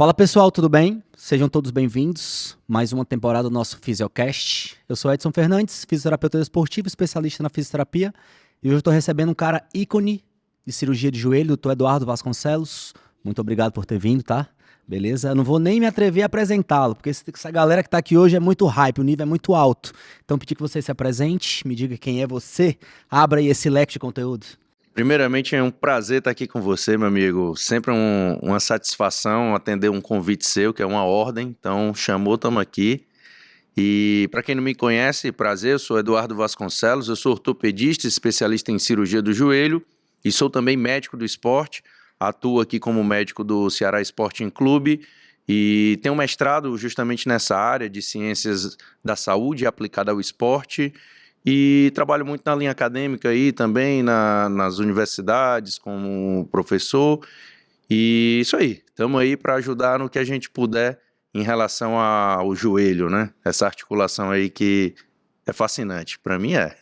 Fala pessoal, tudo bem? Sejam todos bem-vindos. Mais uma temporada do nosso Fisiocast. Eu sou Edson Fernandes, fisioterapeuta esportivo, especialista na fisioterapia. E hoje eu estou recebendo um cara ícone de cirurgia de joelho, doutor Eduardo Vasconcelos. Muito obrigado por ter vindo, tá? Beleza? Eu não vou nem me atrever a apresentá-lo, porque essa galera que está aqui hoje é muito hype, o nível é muito alto. Então, pedir que você se apresente, me diga quem é você, abra aí esse leque de conteúdo. Primeiramente, é um prazer estar aqui com você, meu amigo. Sempre uma satisfação atender um convite seu, que é uma ordem. Então, chamou, estamos aqui. E para quem não me conhece, prazer, eu sou Eduardo Vasconcelos, eu sou ortopedista, especialista em cirurgia do joelho e sou também médico do esporte. Atuo aqui como médico do Ceará Sporting Clube e tenho mestrado justamente nessa área de ciências da saúde aplicada ao esporte. E trabalho muito na linha acadêmica aí também, nas universidades, como professor. E isso aí, estamos aí para ajudar no que a gente puder em relação ao joelho, né? Essa articulação aí que é fascinante. Para mim é.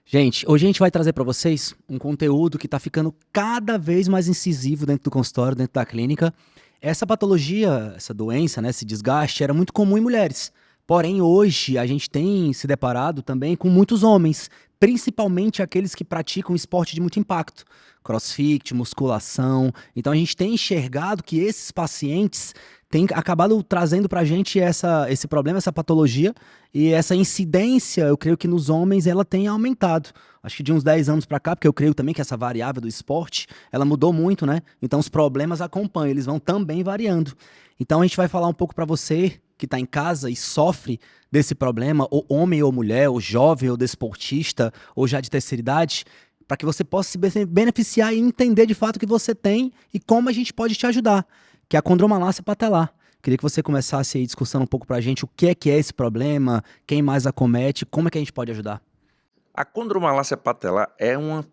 Gente, hoje a gente vai trazer para vocês um conteúdo que está ficando cada vez mais incisivo dentro do consultório, dentro da clínica. Essa patologia, essa doença, né, esse desgaste era muito comum em mulheres. Porém, hoje a gente tem se deparado também com muitos homens, principalmente aqueles que praticam esporte de muito impacto, crossfit, musculação. Então a gente tem enxergado que esses pacientes têm acabado trazendo para a gente esse problema, essa patologia, e essa incidência, eu creio que nos homens ela tem aumentado. Acho que de uns 10 anos para cá, porque eu creio também que essa variável do esporte, ela mudou muito, né? Então os problemas acompanham, eles vão também variando. Então a gente vai falar um pouco para você que está em casa e sofre desse problema, ou homem ou mulher, ou jovem ou desportista, ou já de terceira idade, para que você possa se beneficiar e entender de fato o que você tem e como a gente pode te ajudar, que é a condromalácia patelar. Queria que você começasse aí discussando um pouco para a gente o que é esse problema, quem mais acomete, como é que a gente pode ajudar. A condromalácia patelar é uma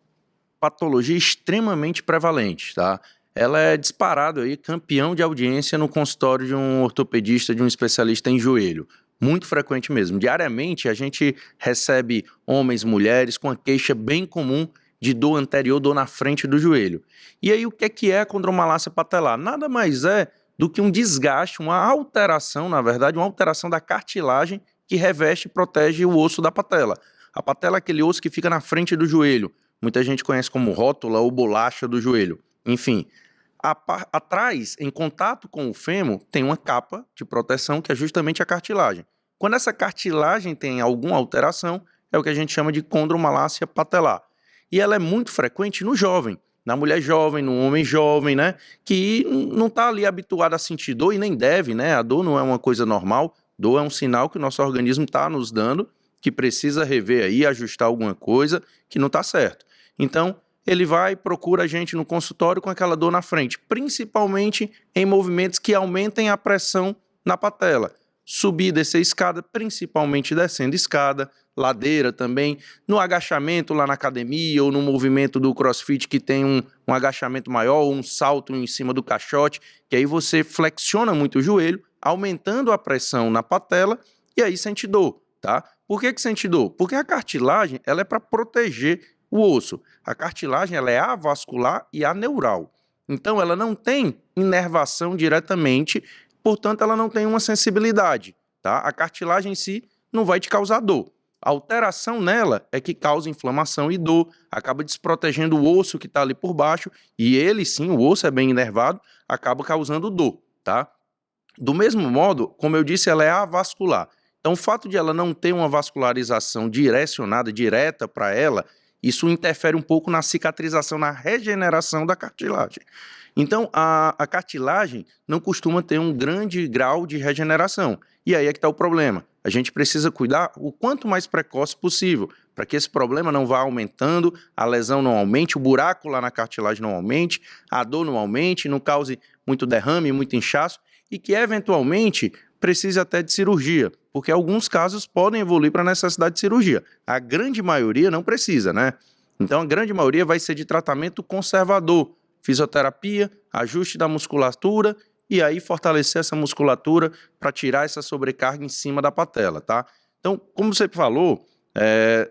patologia extremamente prevalente, tá? Ela é disparado aí campeão de audiência no consultório de um ortopedista, de um especialista em joelho. Muito frequente mesmo. Diariamente a gente recebe homens, mulheres com a queixa bem comum de dor anterior, dor na frente do joelho. E aí o que é a condromalácia patelar? Nada mais é do que um desgaste, uma alteração, na verdade, uma alteração da cartilagem que reveste e protege o osso da patela. A patela é aquele osso que fica na frente do joelho. Muita gente conhece como rótula ou bolacha do joelho. Enfim, atrás, em contato com o fêmur, tem uma capa de proteção que é justamente a cartilagem. Quando essa cartilagem tem alguma alteração, é o que a gente chama de condromalácia patelar. E ela é muito frequente no jovem, na mulher jovem, no homem jovem, né? Que não está ali habituado a sentir dor e nem deve, né? A dor não é uma coisa normal, dor é um sinal que o nosso organismo está nos dando, que precisa rever aí, ajustar alguma coisa que não está certo. Então, ele vai e procura a gente no consultório com aquela dor na frente, principalmente em movimentos que aumentem a pressão na patela. Subir e descer escada, principalmente descendo escada, ladeira também, no agachamento lá na academia ou no movimento do crossfit que tem um agachamento maior ou um salto em cima do caixote, que aí você flexiona muito o joelho, aumentando a pressão na patela e aí sente dor, tá? Por que sente dor? Porque a cartilagem ela é para proteger o osso. A cartilagem ela é avascular e aneural. Então, ela não tem inervação diretamente, portanto, ela não tem uma sensibilidade. Tá? A cartilagem em si não vai te causar dor. A alteração nela é que causa inflamação e dor, acaba desprotegendo o osso que está ali por baixo, e ele sim, o osso é bem inervado, acaba causando dor. Tá? Do mesmo modo, como eu disse, ela é avascular. Então, o fato de ela não ter uma vascularização direcionada, direta para ela, isso interfere um pouco na cicatrização, na regeneração da cartilagem. Então, a cartilagem não costuma ter um grande grau de regeneração. E aí é que está o problema. A gente precisa cuidar o quanto mais precoce possível, para que esse problema não vá aumentando, a lesão não aumente, o buraco lá na cartilagem não aumente, a dor não aumente, não cause muito derrame, muito inchaço, e que, eventualmente, precise até de cirurgia, porque alguns casos podem evoluir para a necessidade de cirurgia. A grande maioria não precisa, né? Então, a grande maioria vai ser de tratamento conservador, fisioterapia, ajuste da musculatura e aí fortalecer essa musculatura para tirar essa sobrecarga em cima da patela, tá? Então, como você falou,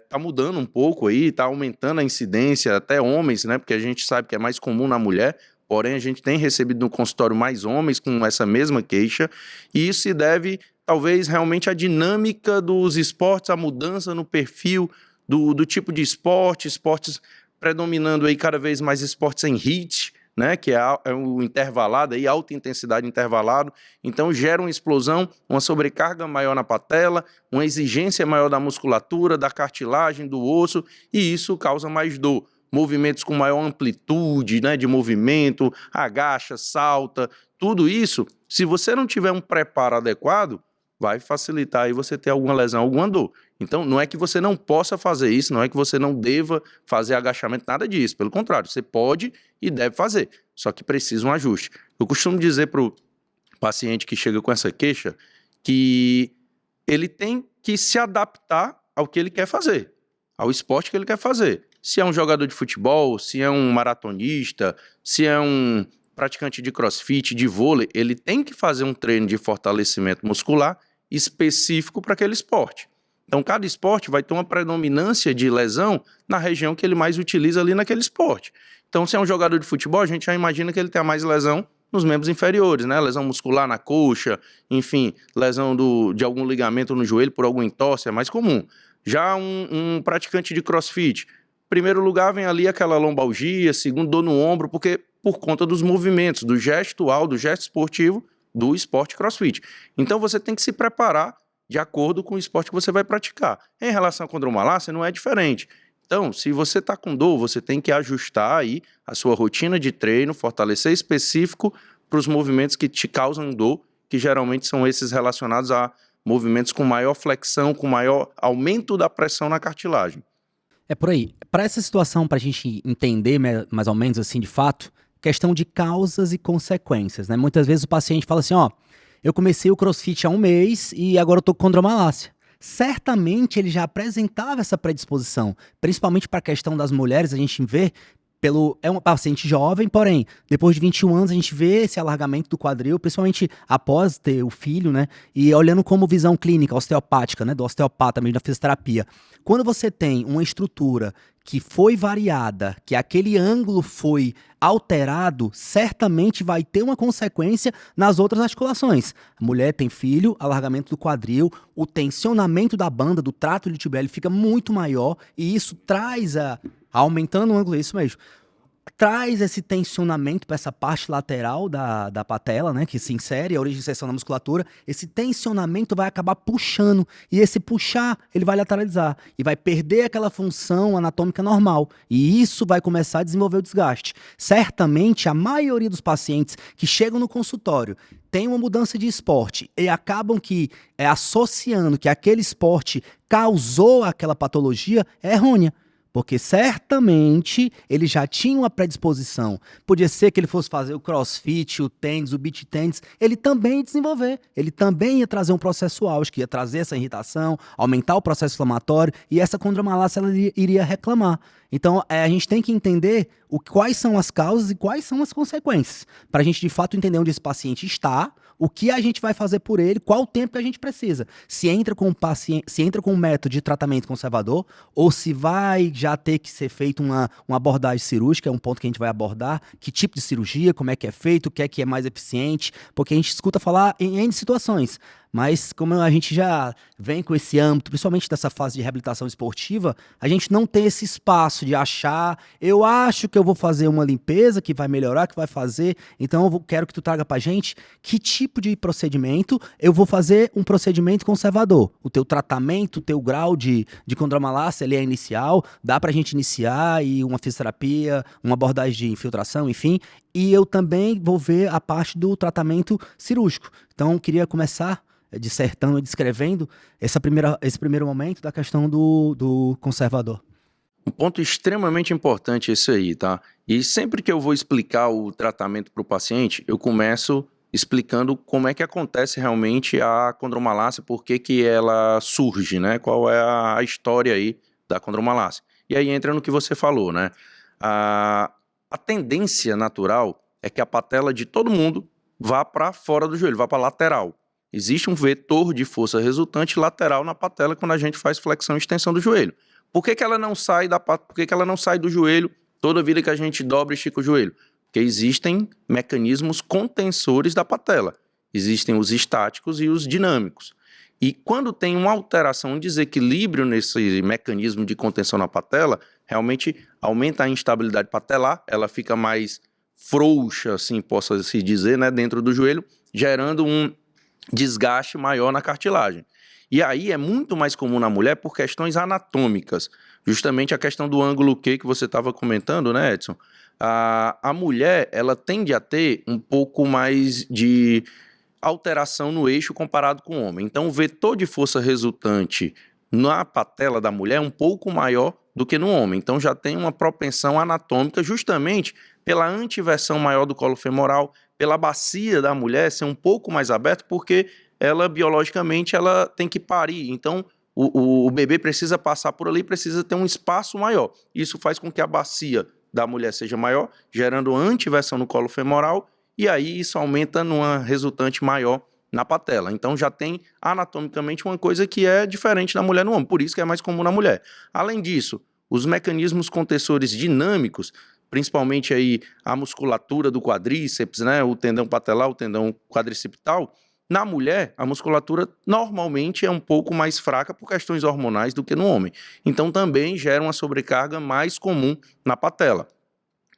tá mudando um pouco aí, tá aumentando a incidência, até homens, né? Porque a gente sabe que é mais comum na mulher, Porém, a gente tem recebido no consultório mais homens com essa mesma queixa, e isso se deve, talvez, realmente à dinâmica dos esportes, à mudança no perfil do tipo de esportes predominando aí cada vez mais esportes em HIIT, né, que é o intervalado, aí, alta intensidade intervalado, então gera uma explosão, uma sobrecarga maior na patela, uma exigência maior da musculatura, da cartilagem, do osso, e isso causa mais dor. Movimentos com maior amplitude, né, de movimento, agacha, salta, tudo isso, se você não tiver um preparo adequado, vai facilitar aí você ter alguma lesão, alguma dor. Então, não é que você não possa fazer isso, não é que você não deva fazer agachamento, nada disso. Pelo contrário, você pode e deve fazer, só que precisa um ajuste. Eu costumo dizer para o paciente que chega com essa queixa que ele tem que se adaptar ao que ele quer fazer, ao esporte que ele quer fazer. Se é um jogador de futebol, se é um maratonista, se é um praticante de crossfit, de vôlei, ele tem que fazer um treino de fortalecimento muscular específico para aquele esporte. Então, cada esporte vai ter uma predominância de lesão na região que ele mais utiliza ali naquele esporte. Então, se é um jogador de futebol, a gente já imagina que ele tenha mais lesão nos membros inferiores, né? Lesão muscular na coxa, enfim, lesão de algum ligamento no joelho por algum entorse, é mais comum. Já um praticante de crossfit, primeiro lugar vem ali aquela lombalgia, segundo dor no ombro, porque por conta dos movimentos, do gestual, do gesto esportivo do esporte crossfit. Então você tem que se preparar de acordo com o esporte que você vai praticar. Em relação à condromalácia, não é diferente. Então, se você está com dor, você tem que ajustar aí a sua rotina de treino, fortalecer específico para os movimentos que te causam dor, que geralmente são esses relacionados a movimentos com maior flexão, com maior aumento da pressão na cartilagem. É por aí. Para essa situação, para a gente entender mais ou menos assim de fato, questão de causas e consequências, né? Muitas vezes o paciente fala assim, ó, eu comecei o CrossFit há 1 mês e agora eu tô com condromalácia. Certamente ele já apresentava essa predisposição, principalmente para a questão das mulheres, a gente vê é um paciente jovem, porém, depois de 21 anos a gente vê esse alargamento do quadril, principalmente após ter o filho, né? E olhando como visão clínica, osteopática, né? Do osteopata mesmo da fisioterapia. Quando você tem uma estrutura que foi variada, que aquele ângulo foi alterado, certamente vai ter uma consequência nas outras articulações. A mulher tem filho, alargamento do quadril, o tensionamento da banda, do trato iliotibial, ele fica muito maior e isso traz aumentando o ângulo, é isso mesmo, traz esse tensionamento para essa parte lateral da patela, né, que se insere, a origem de inserção na musculatura, esse tensionamento vai acabar puxando, e esse puxar, ele vai lateralizar, e vai perder aquela função anatômica normal, e isso vai começar a desenvolver o desgaste. Certamente, a maioria dos pacientes que chegam no consultório tem uma mudança de esporte, e acabam associando que aquele esporte causou aquela patologia, é errônea. Porque certamente ele já tinha uma predisposição. Podia ser que ele fosse fazer o crossfit, o tênis, o beach tênis, ele também ia desenvolver. Ele também ia trazer um processo álgico, ia trazer essa irritação, aumentar o processo inflamatório e essa condromalácia ela iria reclamar. Então a gente tem que entender quais são as causas e quais são as consequências. Para a gente de fato entender onde esse paciente está, o que a gente vai fazer por ele, qual o tempo que a gente precisa. Se entra com um método de tratamento conservador, ou se vai já ter que ser feito uma abordagem cirúrgica, é um ponto que a gente vai abordar, que tipo de cirurgia, como é que é feito, o que é mais eficiente, porque a gente escuta falar em N situações. Mas como a gente já vem com esse âmbito, principalmente dessa fase de reabilitação esportiva, a gente não tem esse espaço de achar, eu acho que eu vou fazer uma limpeza que vai melhorar, que vai fazer, então eu quero que tu traga pra gente que tipo de procedimento eu vou fazer um procedimento conservador. O teu tratamento, o teu grau de condromalácia, ele é inicial, dá pra gente iniciar e uma fisioterapia, uma abordagem de infiltração, enfim, e eu também vou ver a parte do tratamento cirúrgico. Então eu queria começar dissertando, descrevendo esse primeiro momento da questão do conservador. Um ponto extremamente importante esse aí, tá? E sempre que eu vou explicar o tratamento para o paciente, eu começo explicando como é que acontece realmente a condromalácia, por que ela surge, né? Qual é a história aí da condromalácia. E aí entra no que você falou, né? A tendência natural é que a patela de todo mundo vá para fora do joelho, vá para a lateral. Existe um vetor de força resultante lateral na patela quando a gente faz flexão e extensão do joelho. Por que ela não sai por que ela não sai do joelho toda vida que a gente dobra e estica o joelho? Porque existem mecanismos contensores da patela. Existem os estáticos e os dinâmicos. E quando tem uma alteração, um desequilíbrio nesse mecanismo de contenção na patela, realmente aumenta a instabilidade patelar, ela fica mais frouxa, assim possa-se dizer, né, dentro do joelho, gerando um desgaste maior na cartilagem. E aí é muito mais comum na mulher por questões anatômicas, justamente a questão do ângulo Q que você estava comentando, né, Edson? A mulher, ela tende a ter um pouco mais de alteração no eixo comparado com o homem. Então, o vetor de força resultante na patela da mulher é um pouco maior do que no homem. Então, já tem uma propensão anatômica justamente pela antiversão maior do colo femoral, pela bacia da mulher ser um pouco mais aberta, porque ela, biologicamente, ela tem que parir. Então, o bebê precisa passar por ali, precisa ter um espaço maior. Isso faz com que a bacia da mulher seja maior, gerando antiversão no colo femoral, e aí isso aumenta numa resultante maior na patela. Então já tem anatomicamente uma coisa que é diferente na mulher e no homem, por isso que é mais comum na mulher. Além disso, os mecanismos contensores dinâmicos, principalmente aí a musculatura do quadríceps, né, o tendão patelar, o tendão quadricipital, na mulher, a musculatura normalmente é um pouco mais fraca por questões hormonais do que no homem. Então também gera uma sobrecarga mais comum na patela.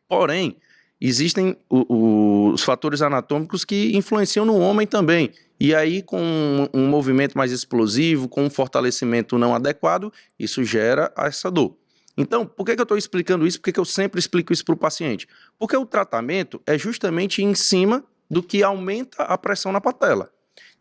Porém, existem os fatores anatômicos que influenciam no homem também. E aí, com um movimento mais explosivo, com um fortalecimento não adequado, isso gera essa dor. Então, por que eu estou explicando isso? Por que eu sempre explico isso para o paciente? Porque o tratamento é justamente em cima do que aumenta a pressão na patela.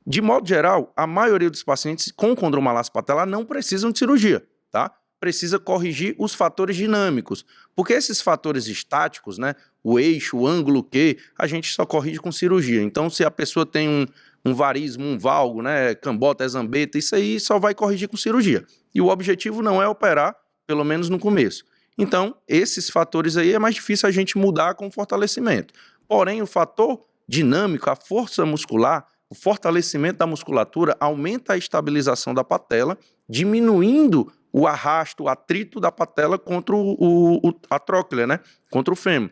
De modo geral, a maioria dos pacientes com condromalácia patelar não precisam de cirurgia, tá? Precisa corrigir os fatores dinâmicos, porque esses fatores estáticos, né, o eixo, o ângulo Q, a gente só corrige com cirurgia. Então, se a pessoa tem um varismo, um valgo, né, cambota, exambeta, isso aí só vai corrigir com cirurgia. E o objetivo não é operar, pelo menos no começo. Então, esses fatores aí é mais difícil a gente mudar com fortalecimento. Porém, o fator dinâmico, a força muscular, o fortalecimento da musculatura aumenta a estabilização da patela, diminuindo o arrasto, o atrito da patela contra a tróclea, né? Contra o fêmur.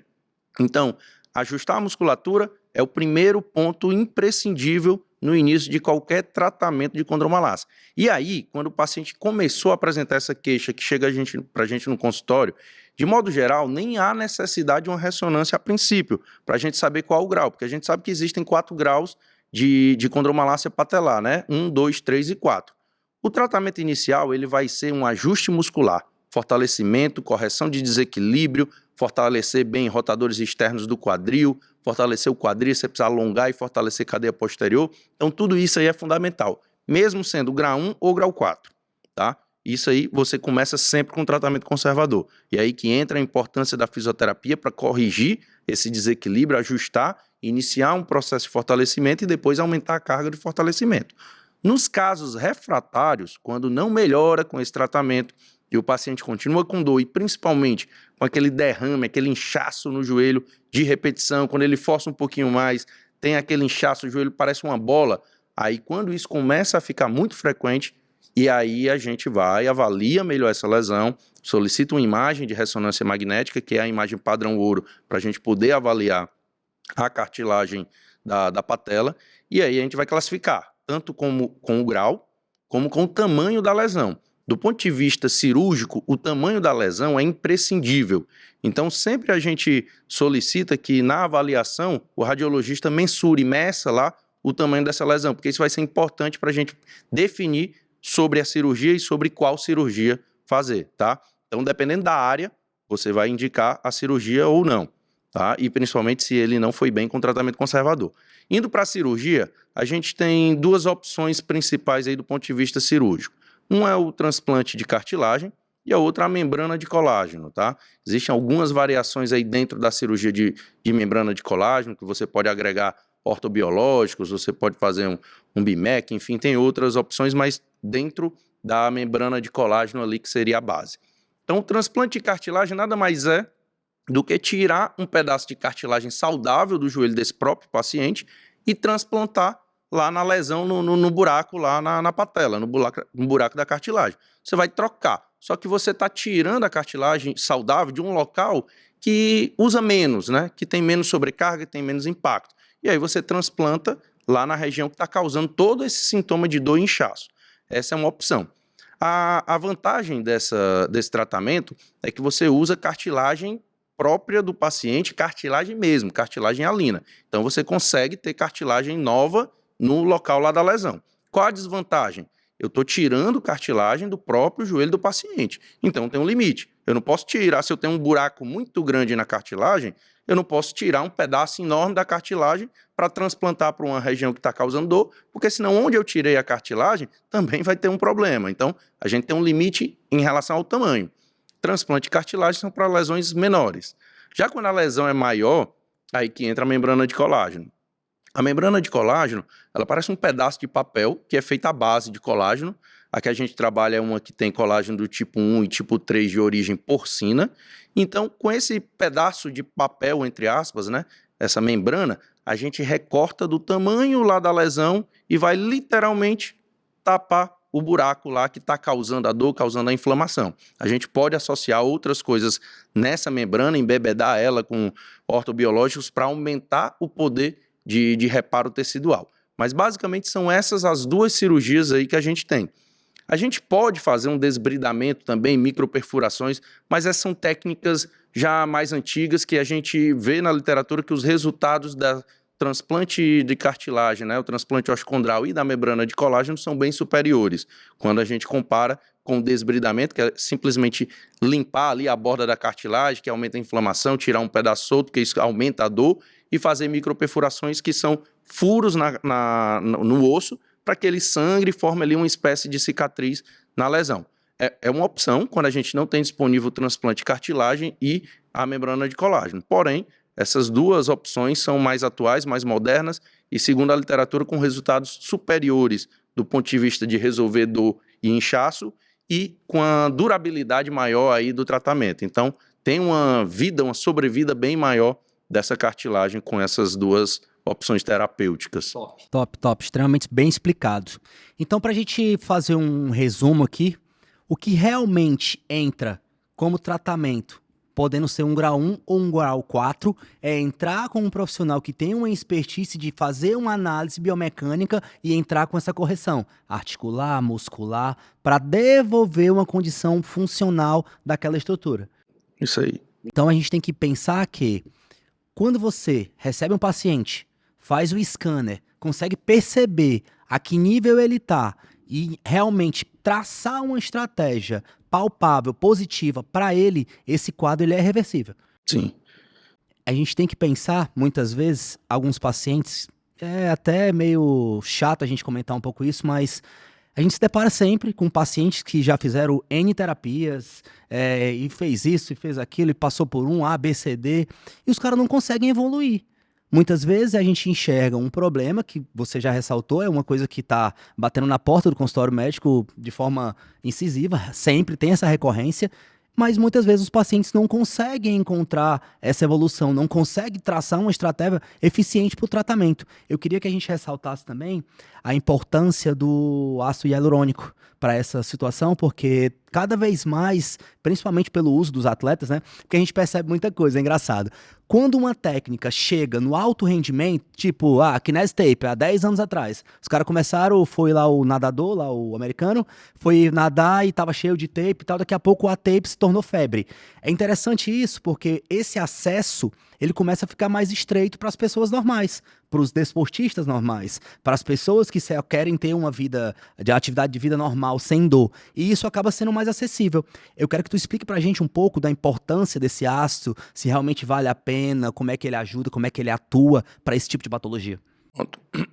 Então, ajustar a musculatura é o primeiro ponto imprescindível no início de qualquer tratamento de condromalácia. E aí, quando o paciente começou a apresentar essa queixa que chega para a gente no consultório, de modo geral, nem há necessidade de uma ressonância a princípio, para a gente saber qual o grau, porque a gente sabe que existem 4 graus de condromalácia patelar, né? 1, 2, 3 e 4. O tratamento inicial ele vai ser um ajuste muscular, fortalecimento, correção de desequilíbrio, fortalecer bem rotadores externos do quadril, fortalecer o quadríceps, alongar e fortalecer a cadeia posterior. Então, tudo isso aí é fundamental, mesmo sendo grau 1 ou grau 4, tá? Isso aí você começa sempre com tratamento conservador. E aí que entra a importância da fisioterapia para corrigir esse desequilíbrio, ajustar, iniciar um processo de fortalecimento e depois aumentar a carga de fortalecimento. Nos casos refratários, quando não melhora com esse tratamento e o paciente continua com dor e principalmente com aquele derrame, aquele inchaço no joelho de repetição, quando ele força um pouquinho mais, tem aquele inchaço, o joelho parece uma bola, aí quando isso começa a ficar muito frequente, e aí a gente vai, avalia melhor essa lesão, solicita uma imagem de ressonância magnética, que é a imagem padrão ouro, para a gente poder avaliar a cartilagem da patela, e aí a gente vai classificar, tanto com o grau, como com o tamanho da lesão. Do ponto de vista cirúrgico, o tamanho da lesão é imprescindível. Então, sempre a gente solicita que na avaliação o radiologista mensure, meça lá o tamanho dessa lesão, porque isso vai ser importante para a gente definir sobre a cirurgia e sobre qual cirurgia fazer, tá? Então, dependendo da área, você vai indicar a cirurgia ou não, tá? E principalmente se ele não foi bem com tratamento conservador. Indo para a cirurgia, a gente tem 2 opções principais aí do ponto de vista cirúrgico. Um é o transplante de cartilagem e a outra a membrana de colágeno, tá? Existem algumas variações aí dentro da cirurgia de membrana de colágeno, que você pode agregar ortobiológicos, você pode fazer um BIMEC, enfim, tem outras opções, mas dentro da membrana de colágeno ali que seria a base. Então, o transplante de cartilagem nada mais é do que tirar um pedaço de cartilagem saudável do joelho desse próprio paciente e transplantar lá na lesão, no buraco, lá na patela, no buraco da cartilagem. Você vai trocar, só que você está tirando a cartilagem saudável de um local que usa menos, né? Que tem menos sobrecarga, tem menos impacto. E aí você transplanta lá na região que está causando todo esse sintoma de dor e inchaço. Essa é uma opção. A vantagem desse tratamento é que você usa cartilagem própria do paciente, cartilagem mesmo, cartilagem alina. Então você consegue ter cartilagem nova no local lá da lesão. Qual a desvantagem? Eu estou tirando cartilagem do próprio joelho do paciente. Então tem um limite. Eu não posso tirar, se eu tenho um buraco muito grande na cartilagem, eu não posso tirar um pedaço enorme da cartilagem para transplantar para uma região que está causando dor, porque senão onde eu tirei a cartilagem também vai ter um problema. Então, a gente tem um limite em relação ao tamanho. Transplante de cartilagem são para lesões menores. Já quando a lesão é maior, aí que entra a membrana de colágeno. A membrana de colágeno, ela parece um pedaço de papel que é feita à base de colágeno. A que a gente trabalha é uma que tem colágeno do tipo 1 e tipo 3 de origem porcina. Então, com esse pedaço de papel, entre aspas, né, essa membrana, a gente recorta do tamanho lá da lesão e vai literalmente tapar o buraco lá que está causando a dor, causando a inflamação. A gente pode associar outras coisas nessa membrana, embebedar ela com ortobiológicos para aumentar o poder de reparo tecidual. Mas basicamente são essas as duas cirurgias aí que a gente tem. A gente pode fazer um desbridamento também, microperfurações, mas essas são técnicas já mais antigas que a gente vê na literatura que os resultados da transplante de cartilagem, né, o transplante osteocondral e da membrana de colágeno são bem superiores quando a gente compara com o desbridamento, que é simplesmente limpar ali a borda da cartilagem, que aumenta a inflamação, tirar um pedaço solto, que isso aumenta a dor, e fazer microperfurações que são furos no osso para que ele sangre e forme ali uma espécie de cicatriz na lesão. É uma opção quando a gente não tem disponível o transplante de cartilagem e a membrana de colágeno. Porém, essas duas opções são mais atuais, mais modernas e, segundo a literatura, com resultados superiores do ponto de vista de resolver dor e inchaço e com a durabilidade maior aí do tratamento. Então, tem uma sobrevida bem maior dessa cartilagem com essas duas opções terapêuticas. Top. Extremamente bem explicado. Então, para a gente fazer um resumo aqui, o que realmente entra como tratamento, podendo ser um grau 1 ou um grau 4, é entrar com um profissional que tem uma expertise de fazer uma análise biomecânica e entrar com essa correção articular, muscular, para devolver uma condição funcional daquela estrutura. Isso aí. Então, a gente tem que pensar que quando você recebe um paciente, faz o scanner, consegue perceber a que nível ele está e realmente traçar uma estratégia palpável, positiva para ele, esse quadro ele é reversível. Sim. A gente tem que pensar, muitas vezes, alguns pacientes, é até meio chato a gente comentar um pouco isso, mas a gente se depara sempre com pacientes que já fizeram N terapias, e fez isso, e fez aquilo, e passou por um A, B, C, D, e os caras não conseguem evoluir. Muitas vezes a gente enxerga um problema que você já ressaltou, é uma coisa que está batendo na porta do consultório médico de forma incisiva, sempre tem essa recorrência, mas muitas vezes os pacientes não conseguem encontrar essa evolução, não conseguem traçar uma estratégia eficiente para o tratamento. Eu queria que a gente ressaltasse também a importância do ácido hialurônico para essa situação, porque cada vez mais, principalmente pelo uso dos atletas, né, porque a gente percebe muita coisa, é engraçado. Quando uma técnica chega no alto rendimento, tipo a Kinesi Tape, há 10 anos atrás, os caras começaram, foi lá o nadador, lá o americano, foi nadar e estava cheio de tape e tal, daqui a pouco a tape se tornou febre. É interessante isso, porque esse acesso, ele começa a ficar mais estreito para as pessoas normais, para os desportistas normais, para as pessoas que querem ter uma vida, de atividade de vida normal, sem dor. E isso acaba sendo mais acessível. Eu quero que tu explique pra gente um pouco da importância desse ácido, se realmente vale a pena, como é que ele ajuda, como é que ele atua para esse tipo de patologia.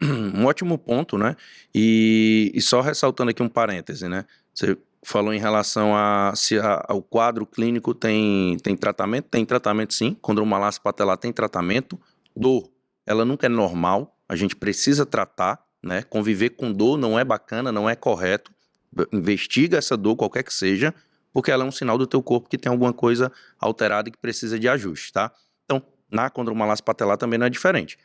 Um ótimo ponto, né? E só ressaltando aqui um parêntese, né? Você falou em relação a se o quadro clínico tem tratamento. Tem tratamento, sim. Condromalácia patelar tem tratamento. Dor, ela nunca é normal. A gente precisa tratar, né? Conviver com dor não é bacana, não é correto. Investiga essa dor, qualquer que seja, porque ela é um sinal do teu corpo que tem alguma coisa alterada e que precisa de ajuste, tá? Então, na condromalácia patelar também não é diferente.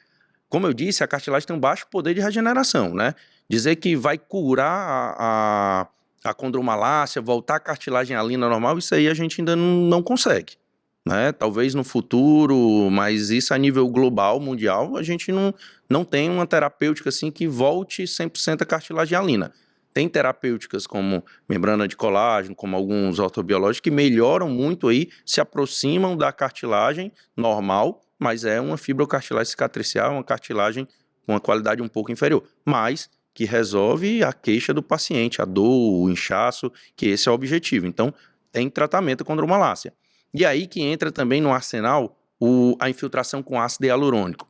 Como eu disse, a cartilagem tem um baixo poder de regeneração, né? Dizer que vai curar a condromalácia, voltar a cartilagem alina normal, isso aí a gente ainda não consegue, né? Talvez no futuro, mas isso a nível global, mundial, a gente não tem uma terapêutica assim que volte 100% a cartilagem hialina. Tem terapêuticas como membrana de colágeno, como alguns ortobiológicos, que melhoram muito aí, se aproximam da cartilagem normal, mas é uma fibrocartilagem cicatricial, uma cartilagem com uma qualidade um pouco inferior, mas que resolve a queixa do paciente, a dor, o inchaço, que esse é o objetivo. Então, tem tratamento contra uma lácia. E aí que entra também no arsenal a infiltração com ácido hialurônico.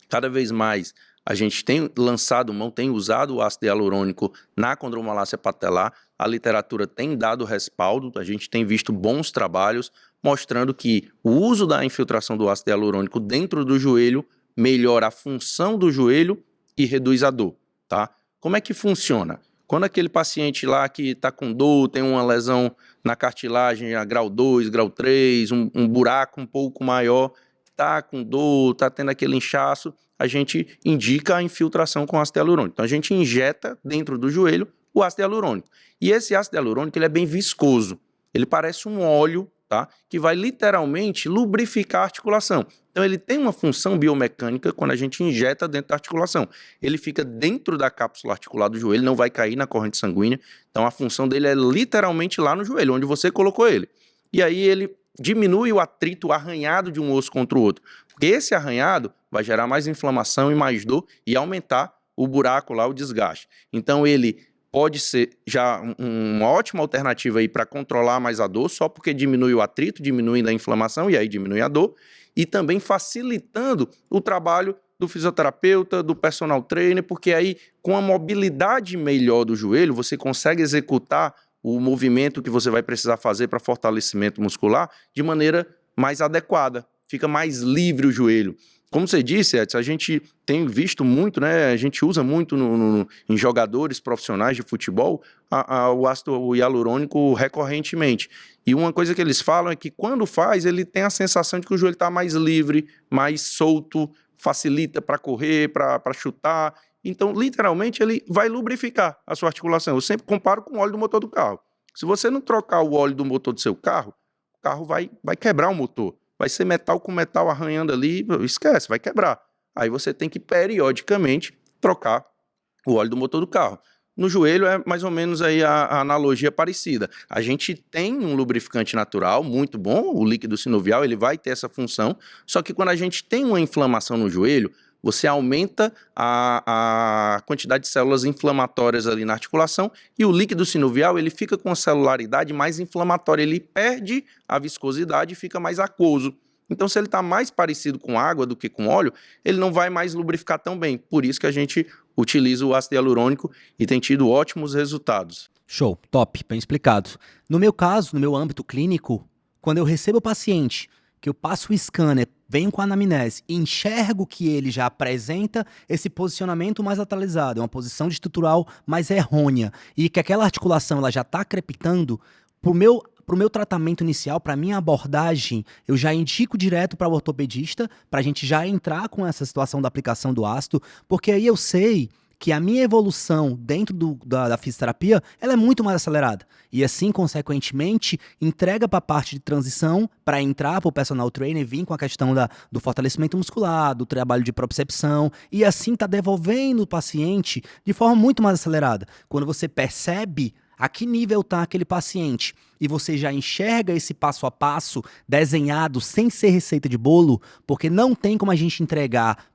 Cada vez mais a gente tem lançado mão, tem usado o ácido hialurônico na condromalácia patelar, a literatura tem dado respaldo, a gente tem visto bons trabalhos mostrando que o uso da infiltração do ácido hialurônico dentro do joelho melhora a função do joelho e reduz a dor, tá? Como é que funciona? Quando aquele paciente lá que está com dor, tem uma lesão na cartilagem a grau 2, grau 3, um buraco um pouco maior, está com dor, está tendo aquele inchaço, a gente indica a infiltração com ácido hialurônico. Então, a gente injeta dentro do joelho o ácido hialurônico. E esse ácido hialurônico ele é bem viscoso. Ele parece um óleo, tá? Que vai literalmente lubrificar a articulação. Então, ele tem uma função biomecânica quando a gente injeta dentro da articulação. Ele fica dentro da cápsula articular do joelho, não vai cair na corrente sanguínea. Então, a função dele é literalmente lá no joelho, onde você colocou ele. E aí, ele diminui o atrito, o arranhado de um osso contra o outro. Porque esse arranhado vai gerar mais inflamação e mais dor e aumentar o buraco lá, o desgaste. Então, ele pode ser já uma ótima alternativa aí para controlar mais a dor, só porque diminui o atrito, diminuindo a inflamação e aí diminui a dor, e também facilitando o trabalho do fisioterapeuta, do personal trainer, porque aí com a mobilidade melhor do joelho, você consegue executar o movimento que você vai precisar fazer para fortalecimento muscular de maneira mais adequada, fica mais livre o joelho. Como você disse, Edson, a gente tem visto muito, né? A gente usa muito em jogadores profissionais de futebol o ácido hialurônico recorrentemente. E uma coisa que eles falam é que quando faz, ele tem a sensação de que o joelho está mais livre, mais solto, facilita para correr, para chutar. Então, literalmente, ele vai lubrificar a sua articulação. Eu sempre comparo com o óleo do motor do carro. Se você não trocar o óleo do motor do seu carro, o carro vai quebrar o motor. Vai ser metal com metal arranhando ali, esquece, vai quebrar. Aí você tem que periodicamente trocar o óleo do motor do carro. No joelho é mais ou menos aí a analogia parecida. A gente tem um lubrificante natural muito bom, o líquido sinovial, ele vai ter essa função, só que quando a gente tem uma inflamação no joelho, você aumenta a quantidade de células inflamatórias ali na articulação e o líquido sinovial ele fica com a celularidade mais inflamatória, ele perde a viscosidade e fica mais aquoso. Então, se ele está mais parecido com água do que com óleo, ele não vai mais lubrificar tão bem. Por isso que a gente utiliza o ácido hialurônico e tem tido ótimos resultados. Show, top, bem explicado. No meu caso, no meu âmbito clínico, quando eu recebo o paciente, que eu passo o scanner, venho com a anamnese e enxergo que ele já apresenta esse posicionamento mais lateralizado, uma posição estrutural mais errônea, e que aquela articulação ela já está crepitando, pro meu tratamento inicial, para minha abordagem, eu já indico direto para o ortopedista, para a gente já entrar com essa situação da aplicação do ácido, porque aí eu sei que a minha evolução dentro da fisioterapia, ela é muito mais acelerada. E assim, consequentemente, entrega para a parte de transição, para entrar para o personal trainer e vir com a questão do fortalecimento muscular, do trabalho de propriocepção, e assim tá devolvendo o paciente de forma muito mais acelerada. Quando você percebe a que nível está aquele paciente e você já enxerga esse passo a passo desenhado sem ser receita de bolo, porque não tem como a gente entregar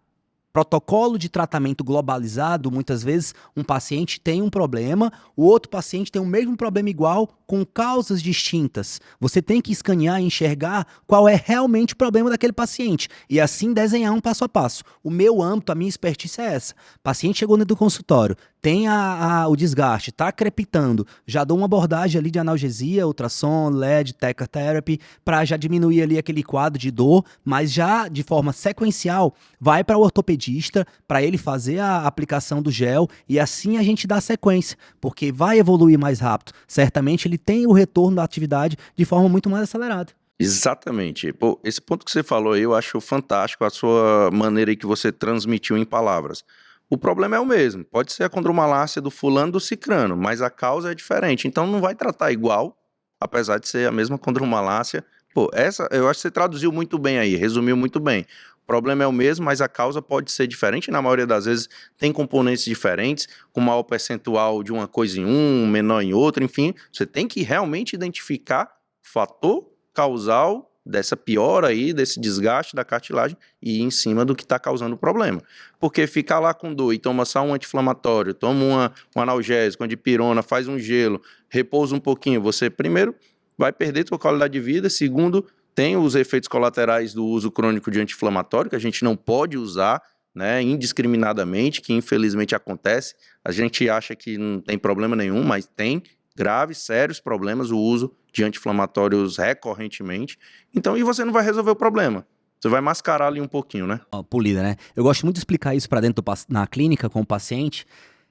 protocolo de tratamento globalizado. Muitas vezes um paciente tem um problema, o outro paciente tem o mesmo problema igual, com causas distintas. Você tem que escanear e enxergar qual é realmente o problema daquele paciente e assim desenhar um passo a passo. O meu âmbito, a minha expertise é essa. O paciente chegou dentro do consultório, tem o desgaste, está crepitando, já dou uma abordagem ali de analgesia, ultrassom, LED, Teca Therapy, para já diminuir ali aquele quadro de dor, mas já de forma sequencial, vai para o ortopedista, para ele fazer a aplicação do gel e assim a gente dá sequência, porque vai evoluir mais rápido. Certamente ele tem o retorno da atividade de forma muito mais acelerada. Exatamente. Pô, esse ponto que você falou aí, eu acho fantástico a sua maneira aí que você transmitiu em palavras. O problema é o mesmo, pode ser a condromalácia do fulano do cicrano, mas a causa é diferente, então não vai tratar igual, apesar de ser a mesma condromalácia, pô, eu acho que você traduziu muito bem aí, resumiu muito bem. O problema é o mesmo, mas a causa pode ser diferente. Na maioria das vezes tem componentes diferentes, com maior percentual de uma coisa em um, menor em outro, enfim. Você tem que realmente identificar o fator causal dessa piora aí, desse desgaste da cartilagem e ir em cima do que está causando o problema. Porque ficar lá com dor e toma só um anti-inflamatório, toma um analgésico, uma dipirona, faz um gelo, repousa um pouquinho, você primeiro vai perder sua qualidade de vida, segundo, tem os efeitos colaterais do uso crônico de anti-inflamatório, que a gente não pode usar, né, indiscriminadamente, que infelizmente acontece. A gente acha que não tem problema nenhum, mas tem graves, sérios problemas o uso de anti-inflamatórios recorrentemente. Então, e você não vai resolver o problema. Você vai mascarar ali um pouquinho, né? Polida, né? Eu gosto muito de explicar isso pra dentro na clínica com o paciente.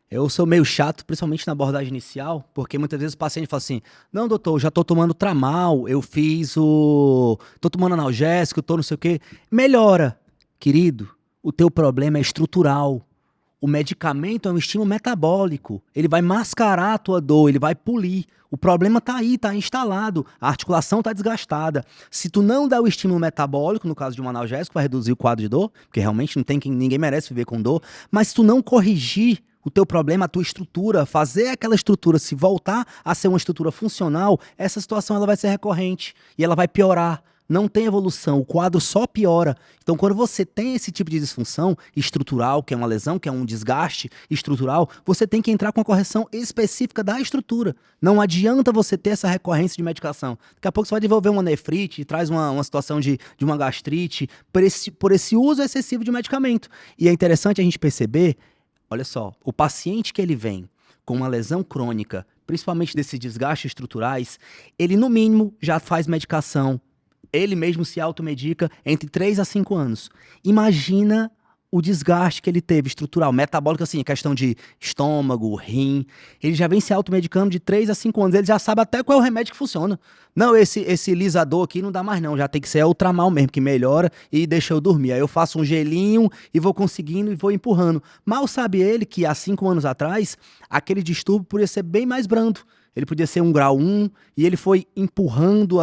Eu sou meio chato, principalmente na abordagem inicial, porque muitas vezes o paciente fala assim: não, doutor, eu já tô tomando Tramal, tô tomando analgésico, tô não sei o quê. Melhora, querido, o teu problema é estrutural. O medicamento é um estímulo metabólico. Ele vai mascarar a tua dor, ele vai polir. O problema tá aí, tá instalado. A articulação tá desgastada. Se tu não der o estímulo metabólico, no caso de um analgésico, vai reduzir o quadro de dor, porque realmente ninguém merece viver com dor. Mas se tu não corrigir o teu problema, a tua estrutura, fazer aquela estrutura se voltar a ser uma estrutura funcional, essa situação ela vai ser recorrente e ela vai piorar. Não tem evolução, o quadro só piora. Então, quando você tem esse tipo de disfunção estrutural, que é uma lesão, que é um desgaste estrutural, você tem que entrar com a correção específica da estrutura. Não adianta você ter essa recorrência de medicação. Daqui a pouco você vai desenvolver uma nefrite, traz uma situação de uma gastrite, por esse uso excessivo de medicamento. E é interessante a gente perceber, olha só, o paciente que ele vem com uma lesão crônica, principalmente desses desgastes estruturais, ele no mínimo já faz medicação, ele mesmo se automedica entre 3 a 5 anos. Imagina o desgaste que ele teve estrutural, metabólico, assim, questão de estômago, rim. Ele já vem se automedicando de 3 a 5 anos. Ele já sabe até qual é o remédio que funciona. Não, esse lisador aqui não dá mais não. Já tem que ser o Tramal mesmo, que melhora e deixa eu dormir. Aí eu faço um gelinho e vou conseguindo e vou empurrando. Mal sabe ele que há 5 anos atrás, aquele distúrbio podia ser bem mais brando. Ele podia ser um grau 1, e ele foi empurrando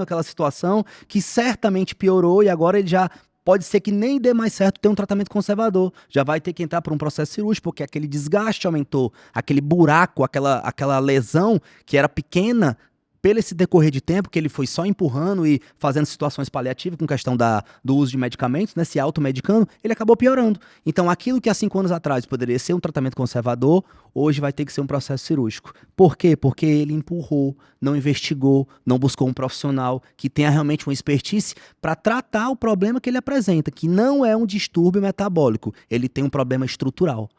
aquela situação, que certamente piorou, e agora ele já pode ser que nem dê mais certo ter um tratamento conservador. Já vai ter que entrar por um processo cirúrgico, porque aquele desgaste aumentou, aquele buraco, aquela lesão que era pequena, pelo esse decorrer de tempo, que ele foi só empurrando e fazendo situações paliativas com questão do uso de medicamentos, né, se automedicando, ele acabou piorando. Então, aquilo que há 5 anos atrás poderia ser um tratamento conservador, hoje vai ter que ser um processo cirúrgico. Por quê? Porque ele empurrou, não investigou, não buscou um profissional que tenha realmente uma expertise para tratar o problema que ele apresenta, que não é um distúrbio metabólico, ele tem um problema estrutural.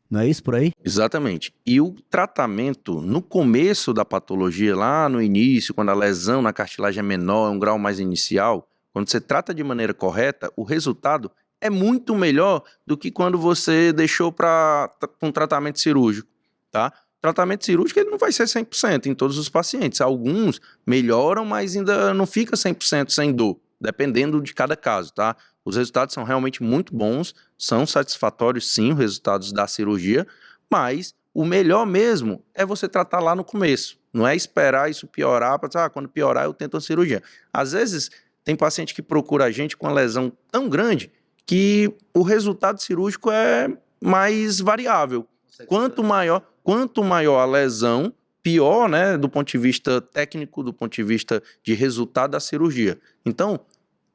Não é isso por aí? Exatamente. E o tratamento, no começo da patologia, lá no início, quando a lesão na cartilagem é menor, é um grau mais inicial, quando você trata de maneira correta, o resultado é muito melhor do que quando você deixou para um tratamento cirúrgico, tá? O tratamento cirúrgico ele não vai ser 100% em todos os pacientes. Alguns melhoram, mas ainda não fica 100% sem dor, dependendo de cada caso, tá? Os resultados são realmente muito bons, são satisfatórios sim, os resultados da cirurgia, mas o melhor mesmo é você tratar lá no começo. Não é esperar isso piorar para dizer, quando piorar eu tento a cirurgia. Às vezes tem paciente que procura a gente com uma lesão tão grande que o resultado cirúrgico é mais variável. Quanto maior a lesão, pior, né, do ponto de vista técnico, do ponto de vista de resultado da cirurgia. Então,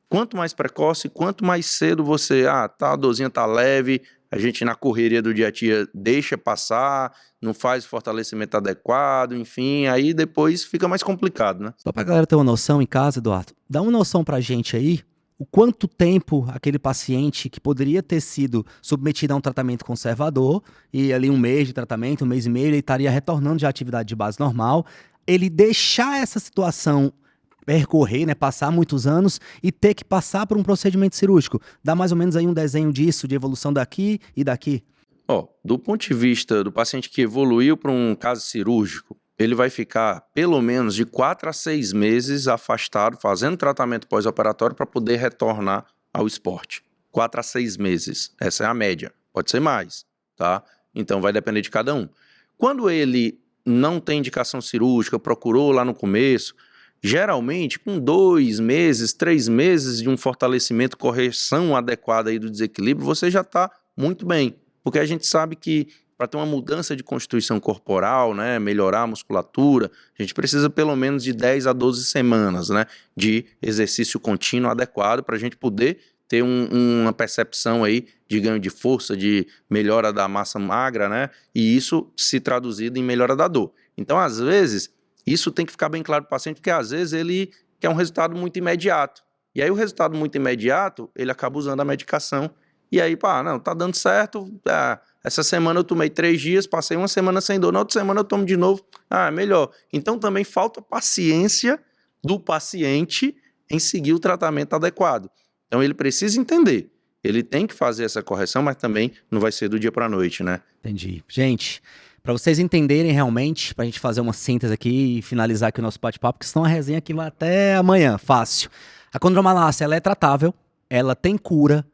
quanto mais precoce, quanto mais cedo você, a dorzinha tá leve, a gente na correria do dia a dia deixa passar, não faz o fortalecimento adequado, enfim, aí depois fica mais complicado, né? Só pra galera ter uma noção em casa, Eduardo, dá uma noção pra gente aí, o quanto tempo aquele paciente que poderia ter sido submetido a um tratamento conservador, e ali 1 mês de tratamento, 1 mês e meio, ele estaria retornando de atividade de base normal, ele deixar essa situação percorrer, né, passar muitos anos e ter que passar por um procedimento cirúrgico. Dá mais ou menos aí um desenho disso, de evolução daqui e daqui. Do ponto de vista do paciente que evoluiu para um caso cirúrgico, ele vai ficar pelo menos de 4 a 6 meses afastado, fazendo tratamento pós-operatório para poder retornar ao esporte. 4 a 6 meses, essa é a média. Pode ser mais, tá? Então vai depender de cada um. Quando ele não tem indicação cirúrgica, procurou lá no começo, Geralmente, com 2 meses, 3 meses de um fortalecimento, correção adequada aí do desequilíbrio, você já está muito bem. Porque a gente sabe que para ter uma mudança de constituição corporal, né, melhorar a musculatura, a gente precisa pelo menos de 10 a 12 semanas, né, de exercício contínuo adequado para a gente poder ter uma percepção aí de ganho de força, de melhora da massa magra, né, e isso se traduzido em melhora da dor. Então, às vezes, isso tem que ficar bem claro para o paciente, porque às vezes ele quer um resultado muito imediato. E aí o resultado muito imediato, ele acaba usando a medicação. E aí, pá, não, tá dando certo, essa semana eu tomei 3 dias, passei uma semana sem dor, na outra semana eu tomo de novo, melhor. Então também falta paciência do paciente em seguir o tratamento adequado. Então ele precisa entender, ele tem que fazer essa correção, mas também não vai ser do dia para a noite, né? Entendi. Gente, para vocês entenderem realmente, para a gente fazer uma síntese aqui e finalizar aqui o nosso bate-papo, porque senão a resenha aqui vai até amanhã, fácil. A condromalácia, ela é tratável, ela tem cura,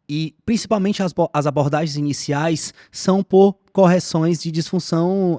e principalmente as abordagens iniciais são por correções de disfunção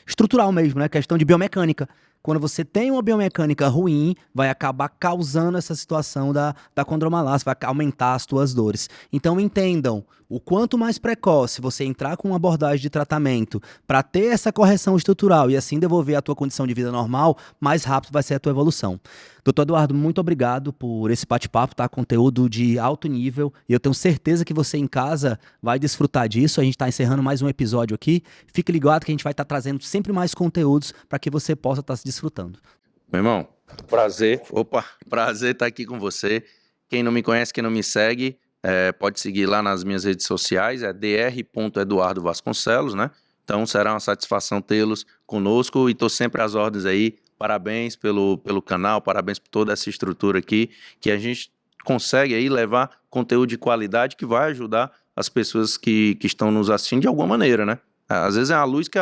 estrutural mesmo, né? Questão de biomecânica. Quando você tem uma biomecânica ruim, vai acabar causando essa situação da condromalácia, vai aumentar as tuas dores. Então entendam, o quanto mais precoce você entrar com uma abordagem de tratamento para ter essa correção estrutural e assim devolver a tua condição de vida normal, mais rápido vai ser a tua evolução. Doutor Eduardo, muito obrigado por esse bate-papo, tá? Conteúdo de alto nível, e eu tenho certeza que você em casa vai desfrutar disso. A gente está encerrando mais um episódio aqui. Fique ligado que a gente vai estar trazendo sempre mais conteúdos para que você possa estar se desfrutando. Meu irmão, prazer estar aqui com você. Quem não me conhece, quem não me segue, pode seguir lá nas minhas redes sociais, é dr.eduardo Vasconcelos, né? Então será uma satisfação tê-los conosco e estou sempre às ordens aí. Parabéns pelo canal, parabéns por toda essa estrutura aqui, que a gente consegue aí levar conteúdo de qualidade que vai ajudar as pessoas que estão nos assistindo de alguma maneira, né? Às vezes é a luz que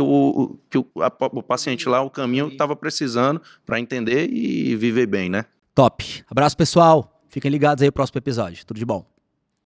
o paciente lá, o caminho estava precisando para entender e viver bem, né? Top. Abraço, pessoal. Fiquem ligados aí no próximo episódio. Tudo de bom.